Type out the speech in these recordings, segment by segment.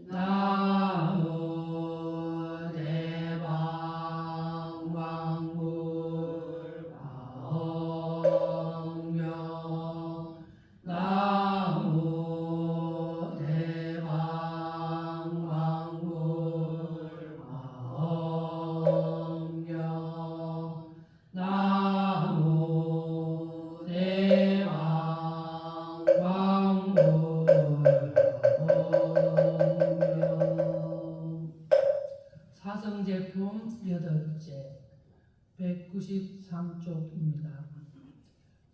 나무 대방 왕불 가엄명 나무 대방 왕불 가엄명 나무 대방 왕불 사성제품 8째 193쪽입니다.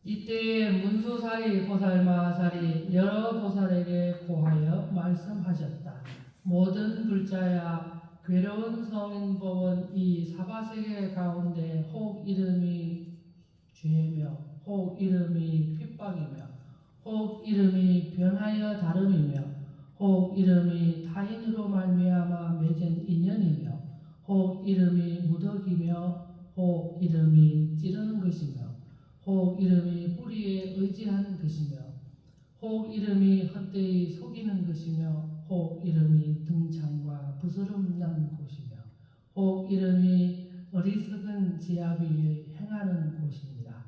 이때에 문수사리 보살마살이 여러 보살에게 고하여 말씀하셨다. 모든 불자야, 괴로운 성인법은 이 사바세계 가운데 혹 이름이 죄며 혹 이름이 핍박이며 혹 이름이 변하여 다름이며 혹 이름이 타인으로 말미암아 맺은 인연이며 혹 이름이 무덕이며 혹 이름이 찌르는 것이며 혹 이름이 뿌리에 의지하는 것이며 혹 이름이 헛되이 속이는 것이며 혹 이름이 등창과 부스럼 난 곳이며 혹 이름이 어리석은 지아비에 행하는 곳입니다.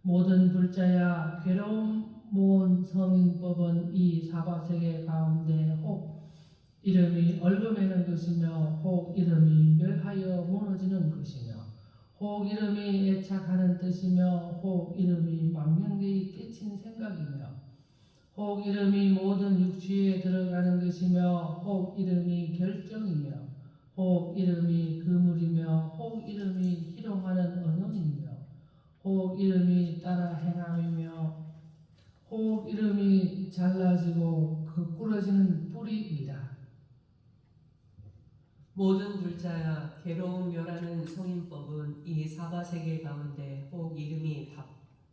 모든 불자야, 괴로움 모은 성인법은 이 사바세계 가운데 혹 이름이 얼금매는 것이며 혹 이름이 멸하여 무너지는 것이며 혹 이름이 애착하는 뜻이며 혹 이름이 망명되이 깨친 생각이며 혹 이름이 모든 육취에 들어가는 것이며 혹 이름이 결정이며 혹 이름이 그물이며 혹 이름이 희롱하는 언어이며 혹 이름이 따라 행함이며 혹 이름이 잘라지고 거꾸러지는 뿌리입니다. 모든 불자야, 괴로움 멸하는 성인법은 이 사바세계 가운데 혹 이름이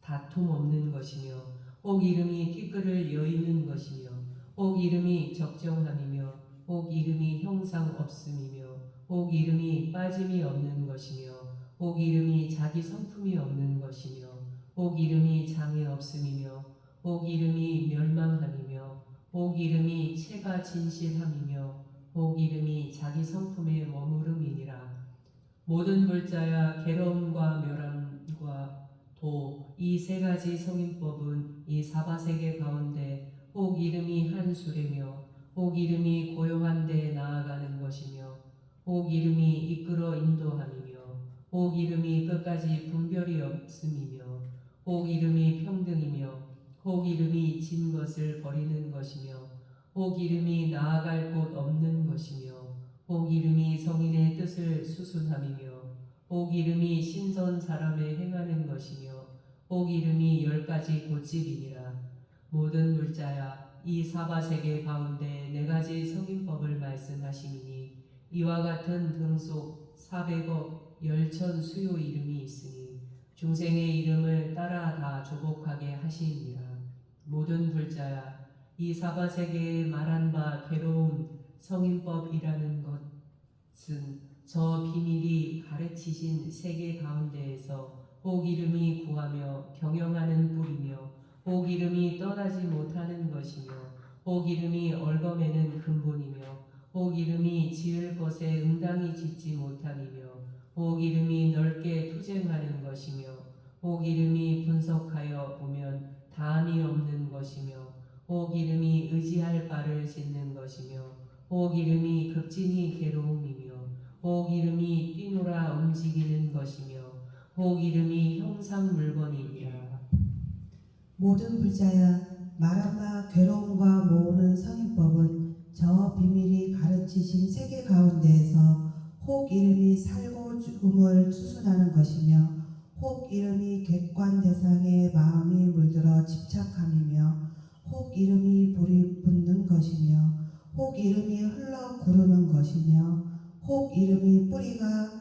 다툼 없는 것이며 혹 이름이 티끌을 여의는 것이며 혹 이름이 적정함이며 혹 이름이 형상 없음이며 혹 이름이 빠짐이 없는 것이며 혹 이름이 자기 성품이 없는 것이며 혹 이름이 장애 없음이며 혹 이름이 멸망함이며 혹 이름이 체가 진실함이며 혹 이름이 자기 성품에 머무름이니라. 모든 불자야, 괴로움과 멸함과 도 이 세 가지 성인법은 이 사바세계 가운데 혹 이름이 한수레며 혹 이름이 고요한 데 나아가는 것이며 혹 이름이 이끌어 인도함이며 혹 이름이 끝까지 분별이 없음이며 혹 이름이 평등이며 혹 이름이 진 것을 버리는 것이며 혹 이름이 나아갈 곳 없는 것이며 혹 이름이 성인의 뜻을 수순함이며 혹 이름이 신선 사람의 행하는 것이며 혹 이름이 10가지 고집이니라. 모든 불자야, 이 사바세계 가운데 4가지 성인법을 말씀하시니 이와 같은 등속 400억 열천 수요 이름이 있으니 중생의 이름을 따라 다 조복하게 하시니라. 모든 불자야, 이 사바세계에 말한 바 괴로운 성인법이라는 것은 저 비밀이 가르치신 세계 가운데에서 혹 이름이 구하며 경영하는 뿌리며 혹 이름이 떠나지 못하는 것이며 혹 이름이 얼거매는 근본이며 혹 이름이 지을 것에 응당히 짓지 못함이며 혹 이름이 넓게 투쟁하는 것이며 혹 이름이 분석하여 보면 다함이 없는 것이며 혹 이름이 의지할 바를 짓는 것이며 혹 이름이 극진히 괴로움이며 혹 이름이 뛰놀아 움직이는 것이며 혹 이름이 형상 물건이니라. 모든 불자야, 말한 바 괴로움과 모으는 성인법은 저 비밀이 가르치신 세계 가운데에서 혹 이름이 살고 죽음을 수순하는 것이며 혹 이름이 객관 대상에 마음이 물들어 집착함이며 혹 이름이 불이 붙는 것이며 혹 이름이 흘러 구르는 것이며 혹 이름이 뿌리가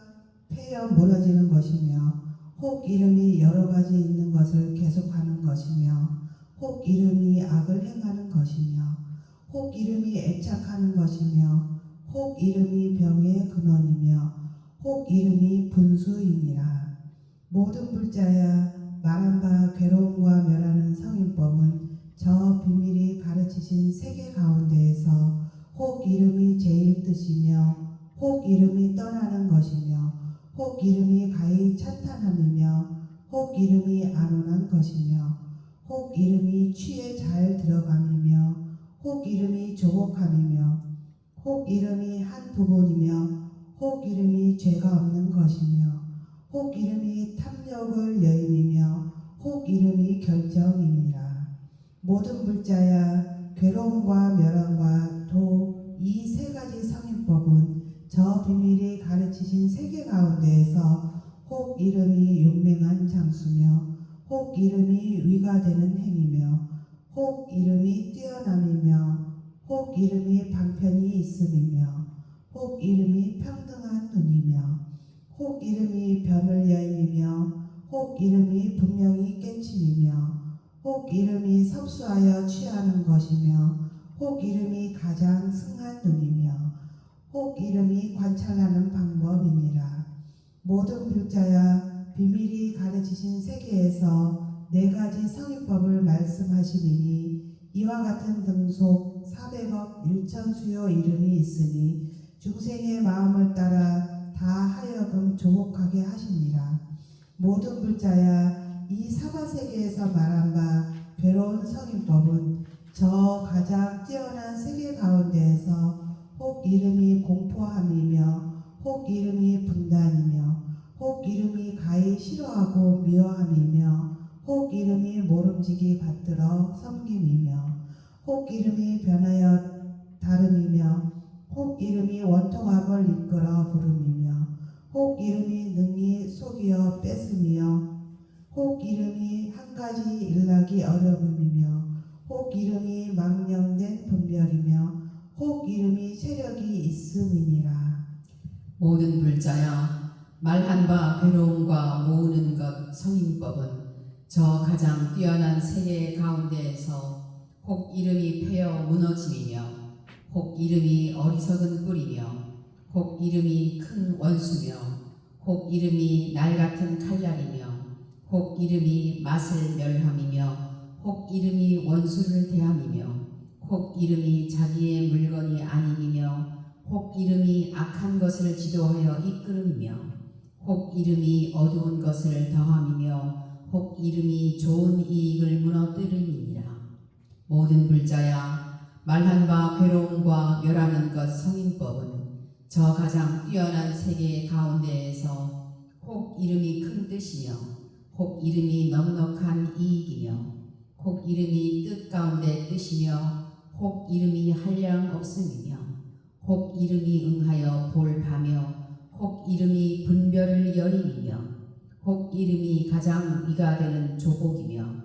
패여 무너지는 것이며 혹 이름이 여러 가지 있는 것을 계속하는 것이며 혹 이름이 악을 행하는 것이며 혹 이름이 애착하는 것이며 혹 이름이 병의 근원이며 혹 이름이 분수이니라. 모든 불자야, 말한 바 괴로움과 멸하는 성인법은 저 비밀이 가르치신 가르치신 세계 가운데에서 혹 이름이 제일 뜻이며 혹 이름이 떠나는 것이며 혹 이름이 가히 찬탄함이며 혹 이름이 안온한 것이며 혹 이름이 취에 잘 들어감이며 혹 이름이 조곡함이며 혹 이름이 한 부분이며 혹 이름이 죄가 없는 것이며 혹 이름이 탐욕을 여임이며 혹 이름이 결정이니라. 모든 불자야 괴로움과 멸함과 도 이 세 가지 성인법은 저 비밀이 가르치신 세계 가운데에서 혹 이름이 용맹한 장수며 혹 이름이 위가 되는 행위며 혹 이름이 뛰어남이며 혹 이름이 방편이 있음이며 혹 이름이 평등한 눈이며 혹 이름이 변을 여임이며 혹 이름이 분명히 깨침이며 혹 이름이 섭수하여 취하는 것이며 혹 이름이 가장 승한 눈이며 혹 이름이 관찰하는 방법이니라. 모든 불자야 비밀이 가르치신 세계에서 네 가지 성인법을 말씀하시리니 이와 같은 등속 400억 1천 수요 이름이 있으니 중생의 마음을 따라 다 하여금 조곡하게 하시니라. 모든 불자야 이 사바세계에서 말한 바 괴로운 성인법은 저 가장 뛰어난 세계 가운데에서 혹 이름이 공포함이며 혹 이름이 분단이며 혹 이름이 가히 싫어하고 미워함이며 혹 이름이 모름지기 받들어 섬김이며 혹 이름이 변하여 다름이며 혹 이름이 원통함을 이끌어 부름이며 혹 이름이 능히 속이어 뺏음이며 혹 이름이 한 가지 일나기 어려움이며 혹 이름이 망령된 분별이며 혹 이름이 세력이 있음이니라. 모든 불자야 말한 바 괴로움과 모으는 것 성인법은 저 가장 뛰어난 세계 가운데에서 혹 이름이 패어 무너짐이며 혹 이름이 어리석은 뿔이며 혹 이름이 큰 원수며 혹 이름이 날 같은 칼날이며 혹 이름이 맛을 멸함이며 혹 이름이 원수를 대함이며 혹 이름이 자기의 물건이 아님이며 혹 이름이 악한 것을 지도하여 이끌음이며 혹 이름이 어두운 것을 더함이며 혹 이름이 좋은 이익을 무너뜨림이니라. 모든 불자야 말한 바 괴로움과 멸하는 것 성인법은 저 가장 뛰어난 세계 가운데에서 혹 이름이 큰 뜻이며 혹 이름이 넉넉한 이익이며 혹 이름이 뜻 가운데 뜻이며 혹 이름이 한량 없음이며 혹 이름이 응하여 볼바며 혹 이름이 분별을 여임이며 혹 이름이 가장 위가 되는 조곡이며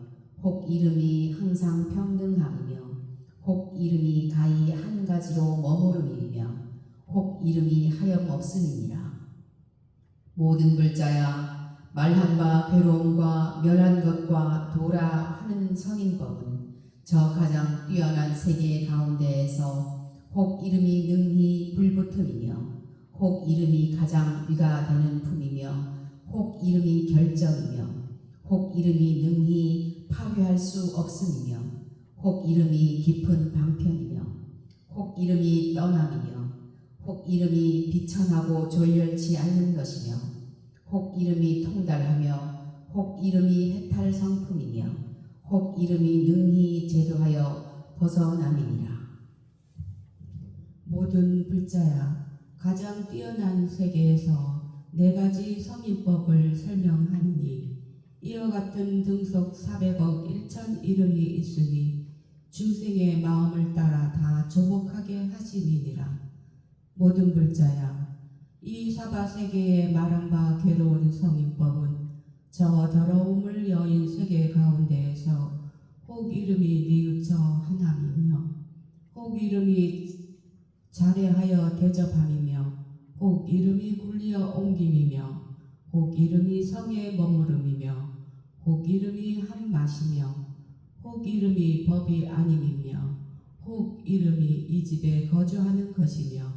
혹 이름이 항상 평등함이며 혹 이름이 가히 한 가지로 머무름이며 혹 이름이 하염없음이니라. 모든 불자야 말한 바 괴로움과 멸한 것과 도라 하는 성인법은 저 가장 뛰어난 세계 가운데에서 혹 이름이 능히 불붙음이며 혹 이름이 가장 위가 되는 품이며 혹 이름이 결정이며 혹 이름이 능히 파괴할 수 없음이며 혹 이름이 깊은 방편이며 혹 이름이 떠남이며 혹 이름이 비천하고 졸렬치 않는 것이며 혹 이름이 통달하며 혹 이름이 해탈 성품이며 혹 이름이 능히 제도하여 벗어남이니라. 모든 불자야 가장 뛰어난 세계에서 네 가지 성인법을 설명하니 이와 같은 등속 400억 1천 이름이 있으니 중생의 마음을 따라 다 조곡하게 하심이니라. 모든 불자야 이 사바세계에 말한 바 괴로운 성인법은 저 더러움을 여인 세계 가운데에서 혹 이름이 뉘우쳐 하남이며 혹 이름이 자례하여 대접함이며 혹 이름이 굴리어 옮김이며 혹 이름이 성에 머무름이며 혹 이름이 한 맛이며 혹 이름이 법이 아님이며 혹 이름이 이 집에 거주하는 것이며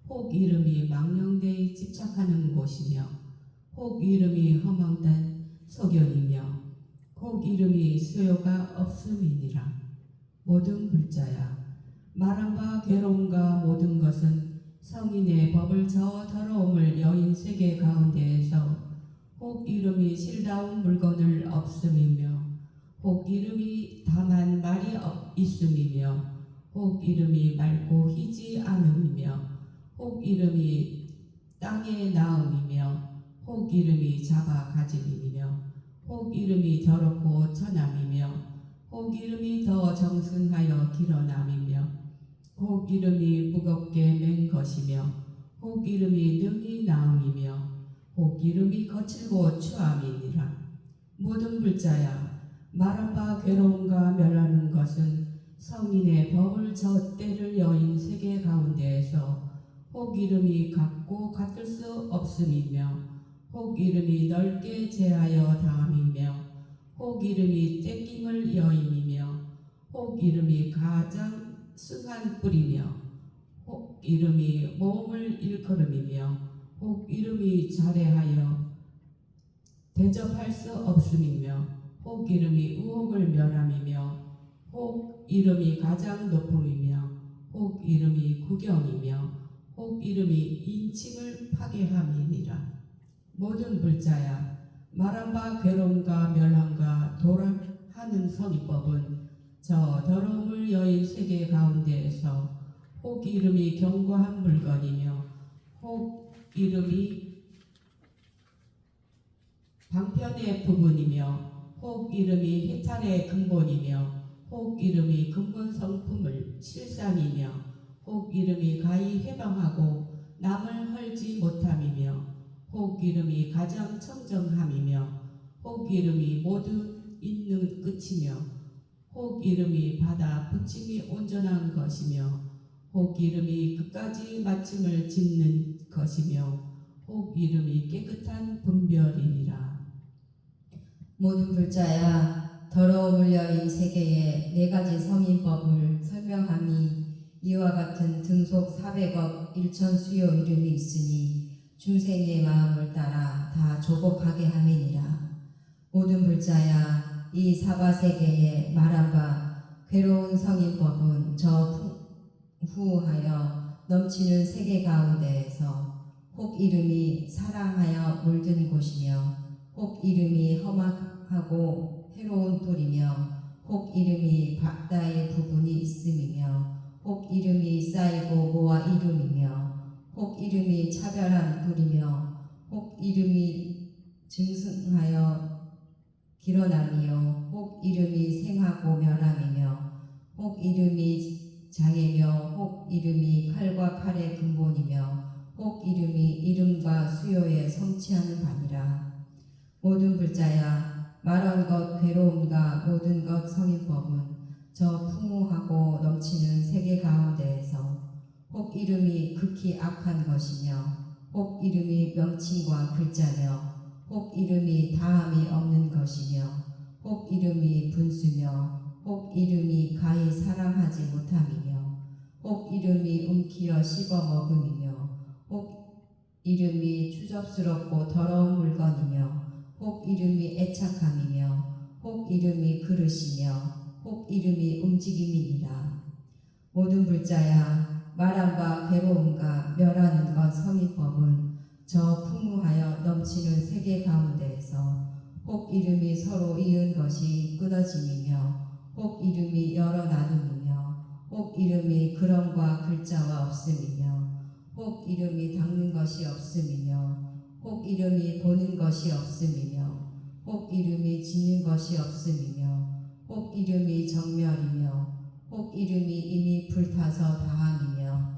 혹 이름이 망령되이 집착하는 곳이며 혹 이름이 허망된 소견이며 혹 이름이 수요가 없음이니라. 모든 불자야 말한 바 괴로움과 모든 것은 성인의 법을 저 더러움을 여인 세계 가운데에서 혹 이름이 실다운 물건을 없음이며 혹 이름이 다만 말이 있음이며 혹 이름이 맑고 희지 않음이며 혹 이름이 땅에 나음이며 혹 이름이 잡아 가짐이며 혹 이름이 더럽고 천함이며 혹 이름이 더 정승하여 길어남이며 혹 이름이 무겁게 맨 것이며 혹 이름이 능히 나음이며 혹 이름이 거칠고 추함이니라. 모든 불자야 말한 바 괴로움과 멸하는 것은 성인의 법을 저 때를 여인 세계 가운데에서 혹 이름이 같고 같을 수 없음이며 혹 이름이 넓게 제하여 다함이며 혹 이름이 떼김을 여임이며 혹 이름이 가장 승한 뿔이며 혹 이름이 몸을 일컬음이며 혹 이름이 자례하여 대접할 수 없음이며 혹 이름이 의혹을 멸함이며 혹 이름이 가장 높음이며 혹 이름이 구경이며 혹 이름이 인칭을 파괴함이니라. 모든 불자야 말한 바 괴로움과 멸함과 도락하는 성의법은 저 더러움을 여인 세계 가운데에서 혹 이름이 견고한 물건이며 혹 이름이 방편의 부분이며 혹 이름이 해탈의 근본이며 혹 이름이 근본 성품을 실상이며 혹 이름이 가히 해방하고 남을 헐지 못함이며 혹 이름이 가장 청정함이며 혹 이름이 모든 있는 끝이며 혹 이름이 받아 부침이 온전한 것이며 혹 이름이 끝까지 마침을 짓는 것이며 혹 이름이 깨끗한 분별이니라. 모든 불자야 더러움을 여인 세계에 네 가지 성인법을 설명함이 이와 같은 등속 400억 1천 수요 이름이 있으니 중생의 마음을 따라 다 조복하게 함이니라. 모든 불자야 이 사바세계에 말한 바 괴로운 성인법은 저 후하여 넘치는 세계 가운데에서 혹 이름이 사랑하여 물든 곳이며 혹 이름이 험악하고 해로운 뿔이며 혹 이름이 바다의 부분이 있음이며 혹 이름이 쌓이고 모아 이름이며 혹 이름이 차별한 뿔이며 혹 이름이 증승하여 길어남이요 혹 이름이 생하고 멸함이며 혹 이름이 장애며 혹 이름이 칼과 칼의 근본이며 혹 이름이 이름과 수요에 성취하는 바니라. 모든 불자야 말한 것 괴로움과 모든 것 성인법은 저 풍우하고 넘치는 세계 가운데에서 혹 이름이 극히 악한 것이며 혹 이름이 명칭과 글자며 혹 이름이 다함이 없는 것이며 혹 이름이 분수며 혹 이름이 가히 사랑하지 못함이며 혹 이름이 움키어 씹어 먹음이며 혹 이름이 추접스럽고 더러운 물건이며 혹 이름이 애착함이며 혹 이름이 그릇이며 혹 이름이 움직임이니라. 모든 불자야 말한 바 괴로움과 멸하는 것 성의법은 저 풍부하여 넘치는 세계 가운데에서 혹 이름이 서로 이은 것이 끊어짐이며 혹 이름이 여러 나눔이며 혹 이름이 그럼과 글자와 없음이며 혹 이름이 닦는 것이 없음이며 혹 이름이 보는 것이 없음이며 혹 이름이 짓는 것이 없음이며 혹 이름이 정멸이며 혹 이름이 이미 불타서 다함이며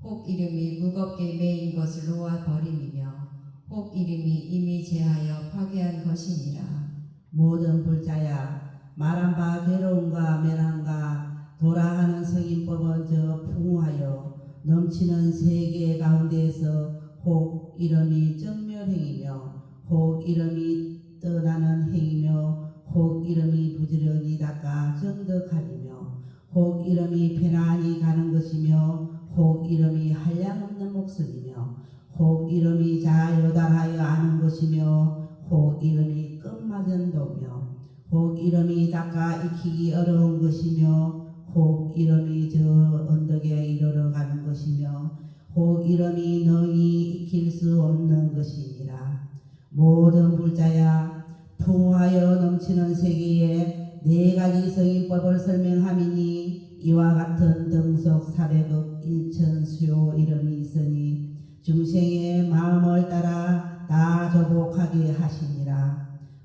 혹 이름이 무겁게 메인 것을 놓아버림이며 혹 이름이 이미 제하여 파괴한 것이니라. 모든 불자야 말한 바 괴로움과 멸함과 돌아가는 성인법은 저 풍우하여 넘치는 세계 가운데에서 혹 이름이 정멸행이며 혹 이름이 떠나는 행이며 혹 이름이 부지런히 닦아 정덕하리며 혹 이름이 편안히 가는 것이며 혹 이름이 한량없는 목숨이며 혹 이름이 잘 요달하여 아는 것이며 혹 이름이 끝맞은 도며 혹 이름이 닦아 익히기 어려운 것이며 혹 이름이 저 언덕에 이르러 가는 것이며 혹 이름이 너희 익힐 수 없는 것이니라. 모든 불자야 풍화하여 넘치는 세계에 네 가지 성인법을 설명함이니 이와 같은 등속 400억 1천 수요 이름이 있으니 중생의 마음을 따라 다 조복하게 하시니라.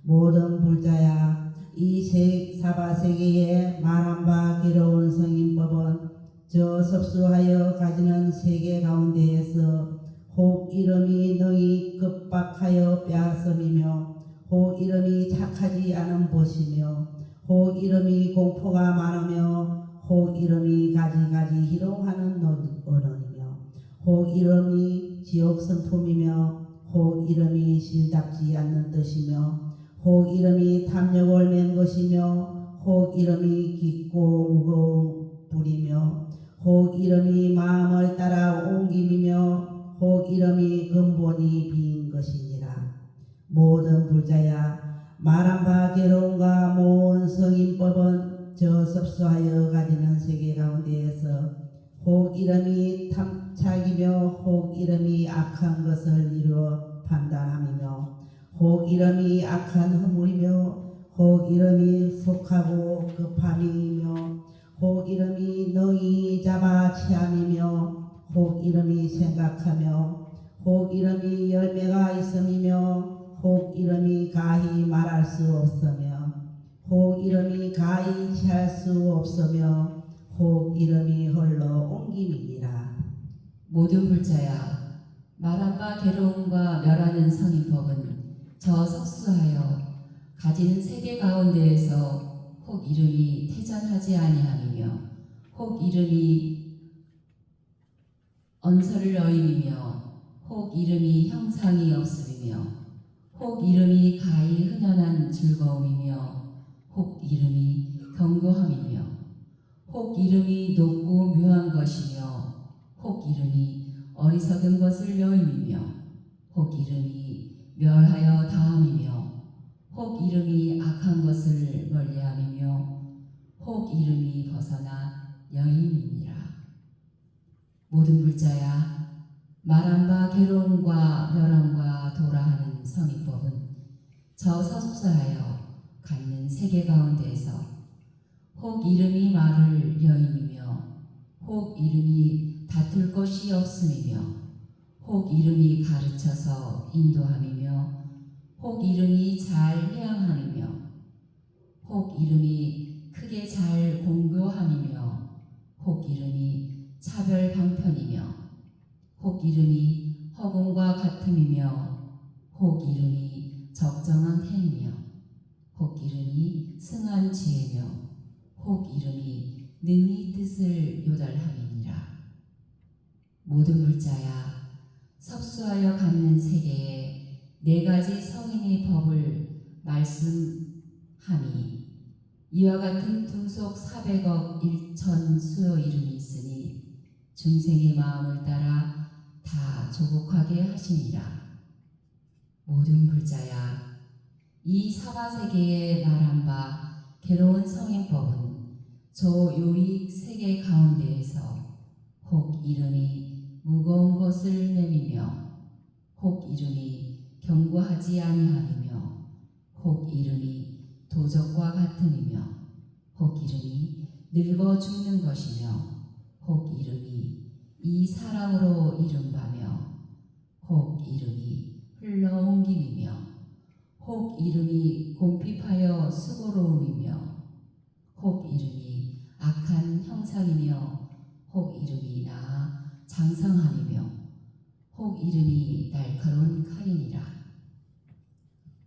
모든 불자야 이 사바세계에 말한 바 괴로운 성인법은 저 섭수하여 가지는 세계 가운데에서 혹 이름이 너희 급박하여 빼앗음이며 혹 이름이 착하지 않은 것이며 혹 이름이 공포가 많으며 혹 이름이 가지가지 희롱하는 언어이며 혹 이름이 지옥 성품이며 혹 이름이 실답지 않는 뜻이며 혹 이름이 탐욕을 맨 것이며 혹 이름이 깊고 무거운 불이며 혹 이름이 마음을 따라 옮김이며 혹 이름이 근본이 비인 것이니라. 모든 불자야 말한 바 괴로움과 모은 성인법은 저 섭수하여 가지는 세계 가운데에서 혹 이름이 탐착이며 혹 이름이 악한 것을 이루어 판단함이며 혹 이름이 악한 허물이며 혹 이름이 속하고 급함이며 혹 이름이 너희 잡아 취함이며 혹 이름이 생각하며 혹 이름이 열매가 있음이며 혹 이름이 가히 말할 수 없으며 혹 이름이 가히 취할 수 없으며 혹 이름이 홀로 옮김이니라. 모든 불자야 말한 바 괴로움과 멸하는 성인법은 저 석수하여 가지는 세계 가운데에서 혹 이름이 태전하지 아니함이며 혹 이름이 언설을 어임이며 혹 이름이 형상이 없음이며 혹 이름이 가히 흔연한 즐거움이며 혹 이름이 견고함이며 혹 이름이 높고 묘한 것이며 혹 이름이 어리석은 것을 여임이며 혹 이름이 멸하여 다함이며 혹 이름이 악한 것을 멀리함이며 혹 이름이 벗어나 여임이니라. 모든 불자야 말한 바 괴로움과 멸함과 도라하는 성인법은 저 섭수하여 갖는 세계 가운데에서 혹 이름이 말을 여임이며 혹 이름이 다툴 것이 없음이며 혹 이름이 가르쳐서 인도함이며 혹 이름이 잘 해양함이며 혹 이름이 크게 잘 공교함이며 혹 이름이 차별 방편이며 혹 이름이 허공과 같음이며 혹 이름이 적정한 행이며 혹 이름이 승한 지혜며 혹 이름이 능히 뜻을 요달함이니라. 모든 불자야 섭수하여 갖는 세계에 네 가지 성인의 법을 말씀하니 이와 같은 등속 400억 1천 수요 이름이 있으니 중생의 마음을 따라 다 조복하게 하시니라. 모든 불자야 이 사바세계에 말한 바 괴로운 성인법은 저 요익 세계 가운데에서 혹 이름이 무거운 것을 내미며 혹 이름이 견고하지 아니함이며 혹 이름이 도적과 같음이며 혹 이름이 늙어 죽는 것이며 혹 이름이 이 사랑으로 이른바며 혹 이름이 흘러옮김이며 혹 이름이 곰핍하여 수고로움이며 혹 이름이 악한 형상이며 혹 이름이 나 장성함이며 혹 이름이 날카로운 칼이니라.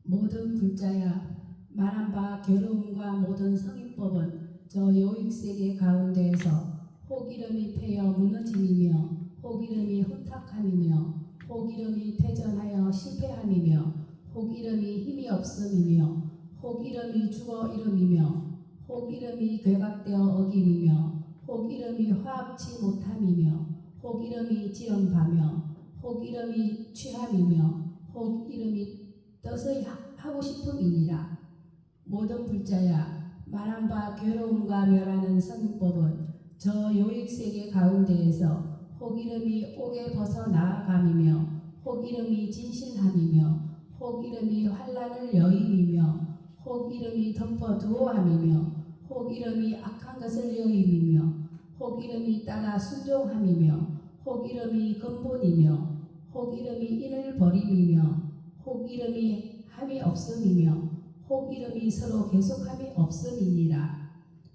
모든 불자야 말한 바 괴로움과 모든 성인법은 저 요익세계 가운데에서 혹 이름이 패여 무너짐이며 혹 이름이 후탁함이며 혹 이름이 퇴전하여 실패함이며 혹 이름이 힘이 없음이며 혹 이름이 죽어 이름이며 혹 이름이 괴각되어 어김이며 혹 이름이 화합치 못함이며 혹 이름이 지연바며 혹 이름이 취함이며 혹 이름이 뜻의 하고 싶음이니라. 모든 불자야 말한 바 괴로움과 멸하는 성인법은 저 요익세계 가운데에서 혹 이름이 옥에 벗어 나아감이며 혹 이름이 진실함이며 혹 이름이 환난을 여임이며 혹 이름이 덮어 두어함이며 혹 이름이 악한 것을 여임이며 혹 이름이 따라 순종함이며 혹 이름이 근본이며 혹 이름이 인을 버림이며 혹 이름이 함이 없음이며 혹 이름이 서로 계속함이 없음이니라.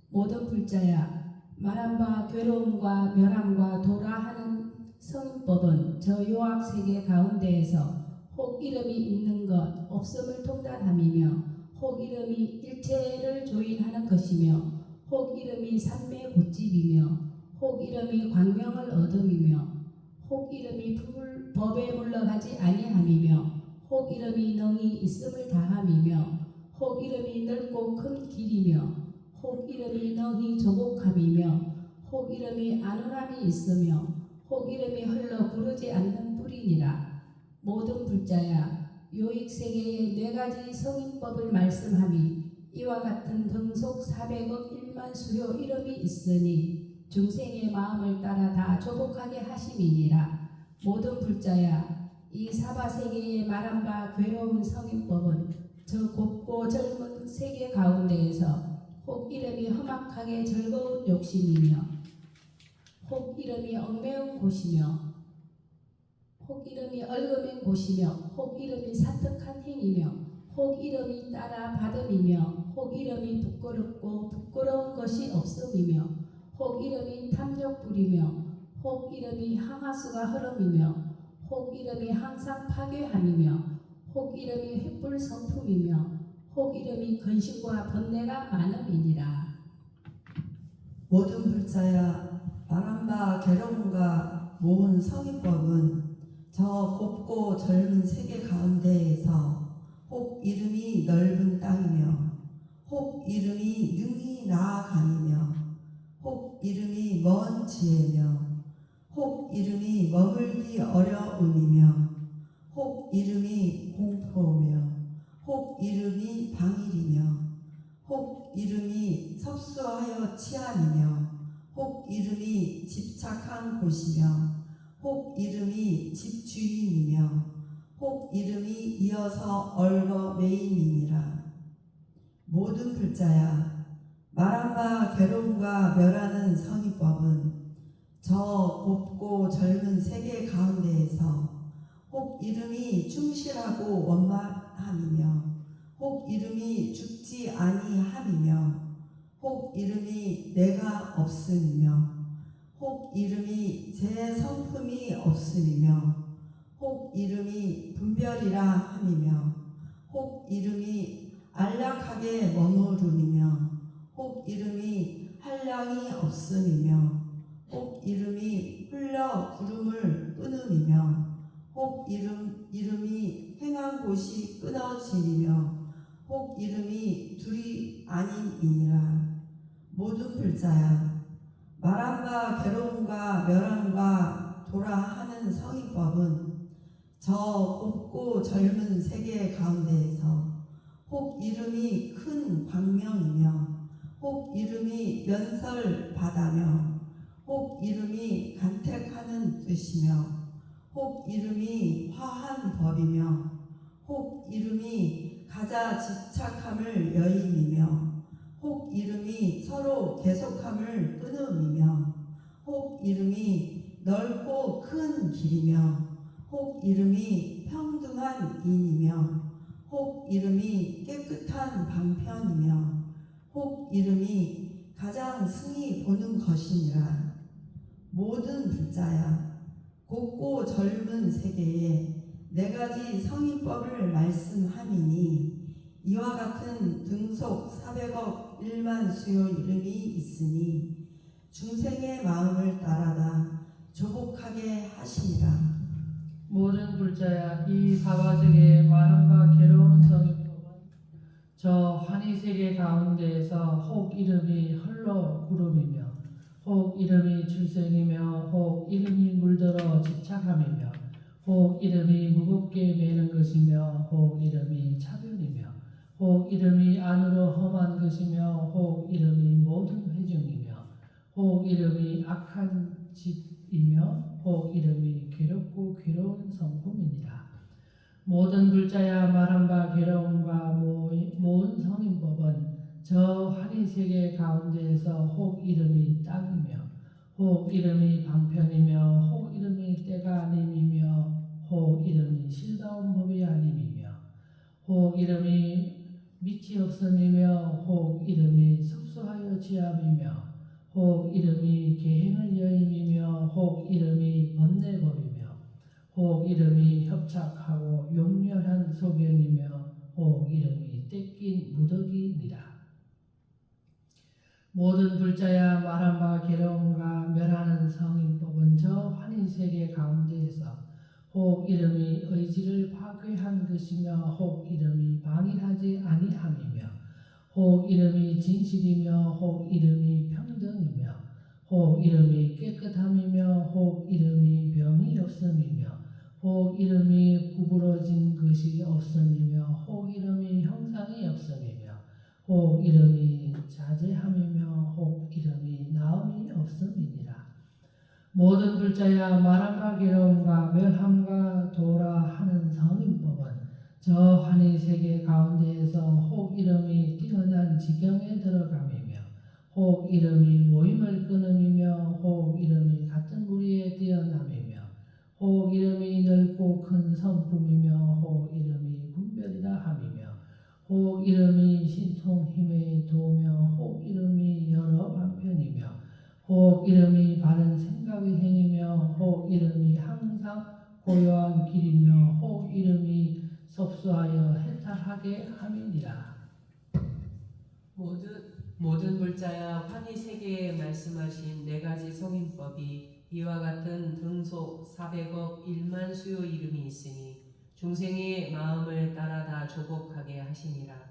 모든 불자야 말한 바 괴로움과 멸함과 도라하는 성인법은 저 요악 세계 가운데에서 혹 이름이 있는 것 없음을 통달함이며 혹 이름이 일체를 조인하는 것이며 혹 이름이 삼매 고집이며 혹 이름이 광명을 얻음이며 혹 이름이 법에 물러가지 아니함이며 혹 이름이 능히 있음을 다함이며 혹 이름이 넓고 큰 길이며 혹 이름이 능히 조복함이며 혹 이름이 안온함이 있으며 혹 이름이 흘러 구르지 않는 뿌리니라. 모든 불자야 요익세계의 네 가지 성인법을 말씀함이 이와 같은 등속 400억 1만 수요 이름이 있으니 중생의 마음을 따라 다 조복하게 하심이니라. 모든 불자야 이 사바세계의 말한 바 괴로운 성인법은 저 곱고 젊은 세계 가운데에서 혹 이름이 험악하게 즐거운 욕심이며 혹 이름이 얽매운 곳이며 혹 이름이 얽어맨 곳이며 혹 이름이 사특한 행이며 혹 이름이 따라 받음이며 혹 이름이 부끄럽고 부끄러운 것이 없음이며 혹 이름이 탐욕불이며 혹 이름이 항하수가 흐름이며 혹 이름이 항상 파괴함이며 혹 이름이 횃불 성품이며 혹 이름이 근심과 번뇌가 많음이니라. 모든 불자야 말한 바 괴로움과 모은 성인법은 저 곱고 젊은 세계 가운데에서 혹 이름이 넓은 땅이며 혹 이름이 능히 나아가니며 혹 이름이 먼 지혜며 혹 이름이 머물기 어려움이며 혹 이름이 공포며 혹 이름이 방일이며 혹 이름이 섭수하여 치안이며 혹 이름이 집착한 곳이며 혹 이름이 집주인이며 혹 이름이 이어서 얼거 매임이니라. 모든 불자야 말한 바 괴로움과 멸하는 성의법은 저 곱고 젊은 세계 가운데에서 혹 이름이 충실하고 원만함이며 혹 이름이 죽지 아니함이며 혹 이름이 내가 없음이며 혹 이름이 제 성품이 없음이며 혹 이름이 분별이라 함이며 혹 이름이 안락하게 머무름이며 혹 이름이 한량이 없음이며 혹 이름이 흘러 구름을 끊음이며 혹 이름이 행한 곳이 끊어짐이며 혹 이름이 둘이 아님이니라. 모든 불자야 말한 바 괴로움과 멸함과 도라하는 성의법은 저 곱고 젊은 세계 가운데에서 혹 이름이 큰 광명이며 혹 이름이 면설바다며 혹 이름이 간택하는 뜻이며 혹 이름이 화한 법이며 혹 이름이 가자 집착함을 여인이며 혹 이름이 서로 계속함을 끊음이며 혹 이름이 넓고 큰 길이며 혹 이름이 평등한 인이며 혹 이름이 깨끗한 방편이며 혹 이름이 가장 승히 보는 것이니라. 모든 불자야 곱고 젊은 세계에 네 가지 성의법을 말씀하미니 이와 같은 등속 400억 1만 수요 이름이 있으니 중생의 마음을 따라다 조복하게 하시니라. 모든 불자야 이 사바세계의 많은 바 괴로운 성인법은 저 환희세계 가운데에서 혹 이름이 흘러 구름이며 혹 이름이 출생이며 혹 이름이 물들어 집착함이며 혹 이름이 무겁게 매는 것이며 혹 이름이 차별이며 혹 이름이 안으로 험한 것이며 혹 이름이 모든 회중이며 혹 이름이 악한 집이며 혹 이름이 괴롭고 괴로운 성품이니라. 모든 불자야 말한 바 괴로움과 모은 성인법은 저 환희세계 가운데에서 혹 이름이 땅이며 혹 이름이 방편이며 혹 이름이 때가 아님이며 혹 이름이 실다운 법이 아님이며 혹 이름이 밑이 없음이며 혹 이름이 섭수하여 지함이며 혹 이름이 계행을 여임이며 혹 이름이 번뇌법이며 혹 이름이 협착하고 용렬한 소견이며 혹 이름이 떼낀 무더기니라. 모든 불자야 말한 바 괴로움과 멸하는 성인법은 저 환희세계 가운데에서 혹 이름이 의지를 파괴한 것이며 혹 이름이 방일하지 아니함이며 혹 이름이 진실이며 혹 이름이 평등이며 혹 이름이 깨끗함이며 혹 이름이 병이 없음이며 혹 이름이 구부러진 것이 없음이며 혹 이름이 형상이 없음이며 혹 이름이 자제함이며 혹 이름이 나음이 없음이니라. 모든 불자야 말한 바 괴로움과 멸함과 도라 하는 성인법은 저 환희세계 가운데에서 혹 이름이 뛰어난 지경에 들어감이며 혹 이름이 모임을 끊음이며 혹 이름이 같은 무리에 뛰어남이며 혹 이름이 넓고 큰 성품이며 혹 이름이 분별이라 함이며 혹 이름이 신통 힘에 도우며 혹 이름이 여러 반편이며 혹 이름이 바른 생각의 행이며 혹 이름이 항상 고요한 길이며 혹 이름이 섭수하여 해탈하게 함이니라. 모든 불자야 환희세계에 말씀하신 네 가지 성인법이 이와 같은 등속 400억 1만 수요 이름이 있으니 중생의 마음을 따라 다 조복하게 하시니라.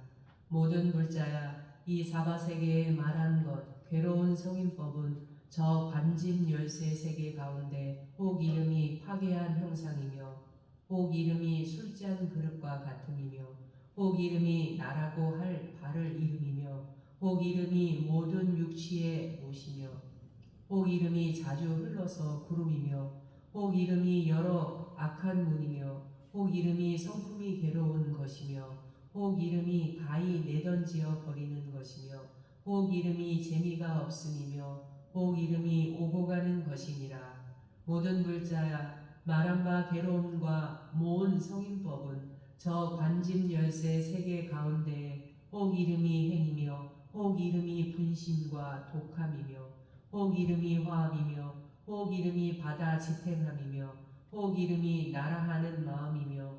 모든 불자야 이 사바세계에 말한 것 괴로운 성인법은 저 관짐 열쇠 세계 가운데 혹 이름이 파괴한 형상이며 혹 이름이 술잔 그릇과 같음이며 혹 이름이 나라고 할 발을 이름이며 혹 이름이 모든 육치의 못이며 혹 이름이 자주 흘러서 구름이며 혹 이름이 여러 악한 문이며 혹 이름이 성품이 괴로운 것이며 혹 이름이 가히 내던지어 버리는 것이며 혹 이름이 재미가 없음이며 혹 이름이 오고 가는 것이니라. 모든 불자야 말한 바 괴로움과 모은 성인법은 저 관짐 열쇠 세계 가운데 혹 이름이 행이며 혹 이름이 분심과 독함이며 혹 이름이 화합이며 혹 이름이 바다 지탱함이며 혹 이름이 나라하는 마음이며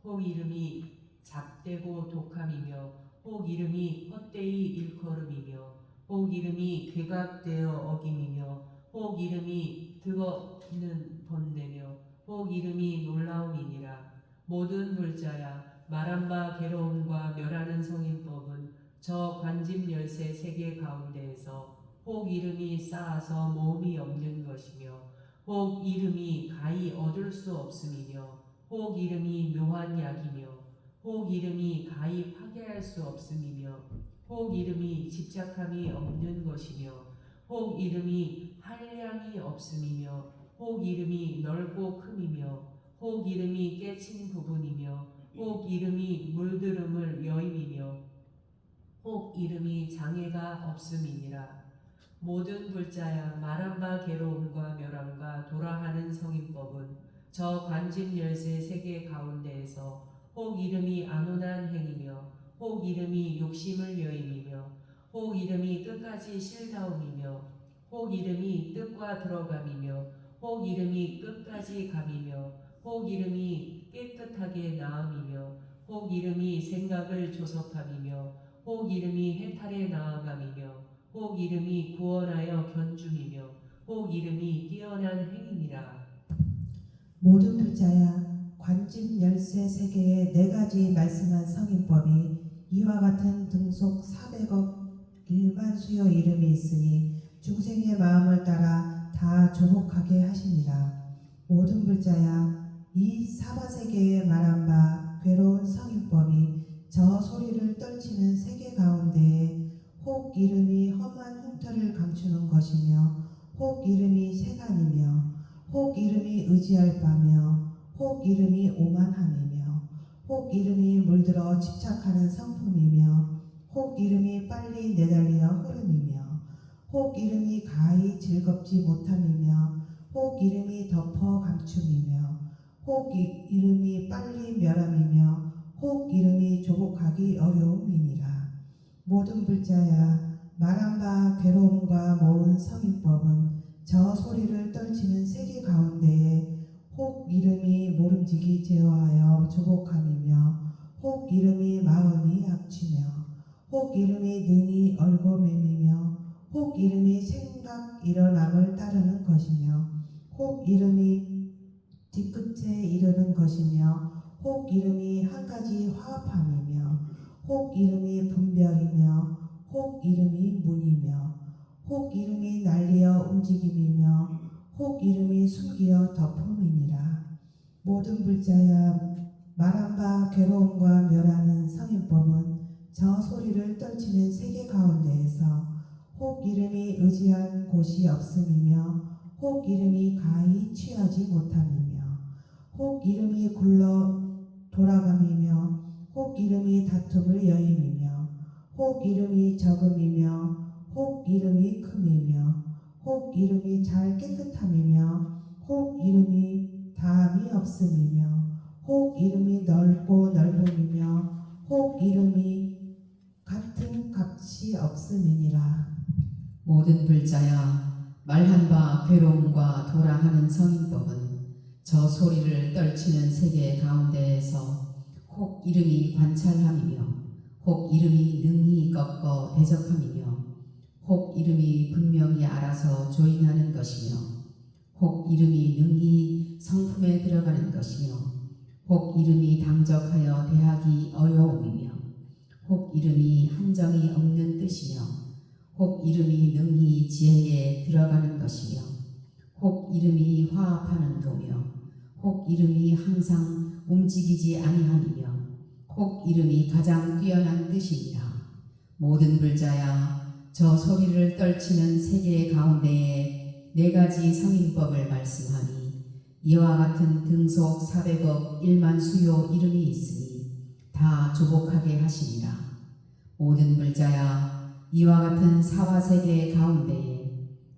혹 이름이 잡되고 독함이며 혹 이름이 헛되이 일컬음이며 혹 이름이 괴각되어 어김이며 혹 이름이 득없는 번뇌며 혹 이름이 놀라움이니라. 모든 불자야 말한 바 괴로움과 멸하는 성인법은 저 관짐 열쇠 세계 가운데에서 혹 이름이 쌓아서 모음이 없는 것이며 혹 이름이 가히 얻을 수 없음이며 혹 이름이 묘한 약이며 혹 이름이 가히 파괴할 수 없음이며 혹 이름이 집착함이 없는 것이며 혹 이름이 한량이 없음이며 혹 이름이 넓고 큼이며 혹 이름이 깨친 부분이며 혹 이름이 물들음을 여임이며 혹 이름이 장애가 없음이니라. 모든 불자야 말한 바 괴로움과 멸함과 도라하는 성인법은 저 관짐 열쇠 세계 가운데에서 혹 이름이 안온한 행이며 혹 이름이 욕심을 여임이며 혹 이름이 끝까지 실다움이며 혹 이름이 뜻과 들어감이며 혹 이름이 끝까지 감이며 혹 이름이 깨끗하게 나음이며 혹 이름이 생각을 조섭함이며 혹 이름이 해탈에 나아감이며 혹 이름이 구원하여 견줌이며 혹 이름이 뛰어난 행위니라. 모든 불자야 관짐 열쇠 세계에 네 가지 말씀한 성인법이 이와 같은 등속 400억 1만 수요 이름이 있으니 중생의 마음을 따라 다 조복하게 하시니라. 모든 불자야 이 사바세계에 말한 바 괴로운 성인법이 저 소리를 떨치는 세계 가운데에 혹 이름이 험한 흉터를 감추는 것이며 혹 이름이 세간이며 혹 이름이 의지할 바며 혹 이름이 오만함이며 혹 이름이 물들어 집착하는 성품이며 혹 이름이 빨리 내달려 흐름이며 혹 이름이 가히 즐겁지 못함이며 혹 이름이 덮어 감춤이며 혹 이름이 빨리 멸함이며 혹 이름이 조복하기 어려움이니라. 모든 불자야 말한 바 괴로움과 모은 성인법은 저 소리를 떨치는 세계 가운데에 혹 이름이 모름지기 제어하여 조복함이며 혹 이름이 마음이 약치며 혹 이름이 능히 얼거매미며 혹 이름이 생각 일어남을 따르는 것이며 혹 이름이 뒤끝에 이르는 것이며 혹 이름이 한 가지 화합함이며 혹 이름이 분별이며 혹 이름이 문이며 혹 이름이 날리어 움직임이며 혹 이름이 숨기어 덮음이니라. 모든 불자야 말한 바 괴로움과 멸하는 성인법은 저 소리를 떨치는 세계 가운데에서 혹 이름이 의지한 곳이 없음이며 혹 이름이 가히 취하지 못함이며 혹 이름이 굴러 돌아감이며 혹 이름이 다툼을 여임이며 혹 이름이 적음이며 혹 이름이 큼이며 혹 이름이 잘 깨끗함이며 혹 이름이 다함이 없음이며 혹 이름이 넓고 넓음이며 혹 이름이 같은 값이 없음이니라. 모든 불자야 말한 바 괴로움과 도라하는 성인법은 저 소리를 떨치는 세계 가운데에서 혹 이름이 관찰함이며 혹 이름이 능히 꺾어 대적함이며 혹 이름이 분명히 알아서 조인하는 것이며 혹 이름이 능히 성품에 들어가는 것이며 혹 이름이 당적하여 대하기 어려움이며 혹 이름이 한정이 없는 뜻이며 혹 이름이 능히 지혜에 들어가는 것이며 혹 이름이 화합하는 도며 혹 이름이 항상 움직이지 아니함이며 혹 이름이 가장 뛰어난 뜻이니라. 모든 불자야 저 소리를 떨치는 세계 가운데에 네 가지 성인법을 말씀하니 이와 같은 등속 400억 1만 수요 이름이 있으니 다 조복하게 하시니라. 모든 불자야 이와 같은 사화세계 가운데에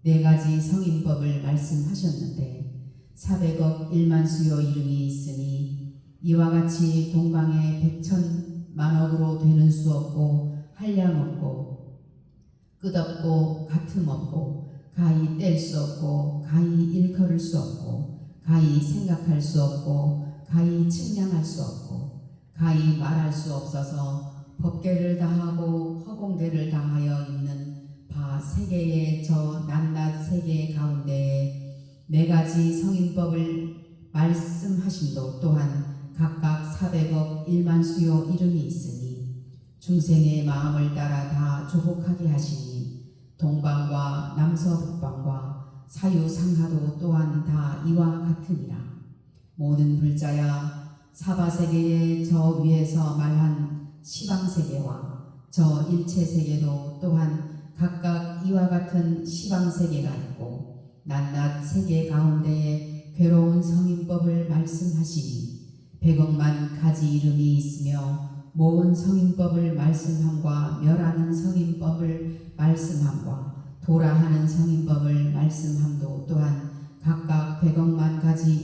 네 가지 성인법을 말씀하셨는데 400억 1만 수요 이름이 있으니 이와 같이 동방에 100천만억으로 되는 수 없고 한량 없고 끝없고 같음 없고 가히 뗄 수 없고 가히 일컬을 수 없고 가히 생각할 수 없고 가히 측량할 수 없고 가히 말할 수 없어서 법계를 다하고 허공대를 다하여 있는 바 세계의 저 낱낱 세계 가운데에 네 가지 성인법을 말씀하심도 또한 각각 400억 1만 수요 이름이 있으니 중생의 마음을 따라 다 조복하게 하시니 동방과 남서북방과 사유상하도 또한 다 이와 같으니라. 모든 불자야 사바세계의 저 위에서 말한 시방세계와 저 일체세계도 또한 각각 이와 같은 시방세계가 있고 낱낱 세계 가운데에 괴로운 성인법을 말씀하시니 100억만 가지 이름이 있으며 모은 성인법을 말씀함과 멸하는 성인법을 말씀함과 도라하는 성인법을 말씀함도 또한 각각 100억만 가지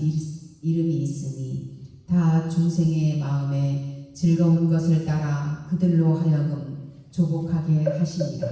이름이 있으니 다 중생의 마음에 즐거운 것을 따라 그들로 하여금 조복하게 하시니라.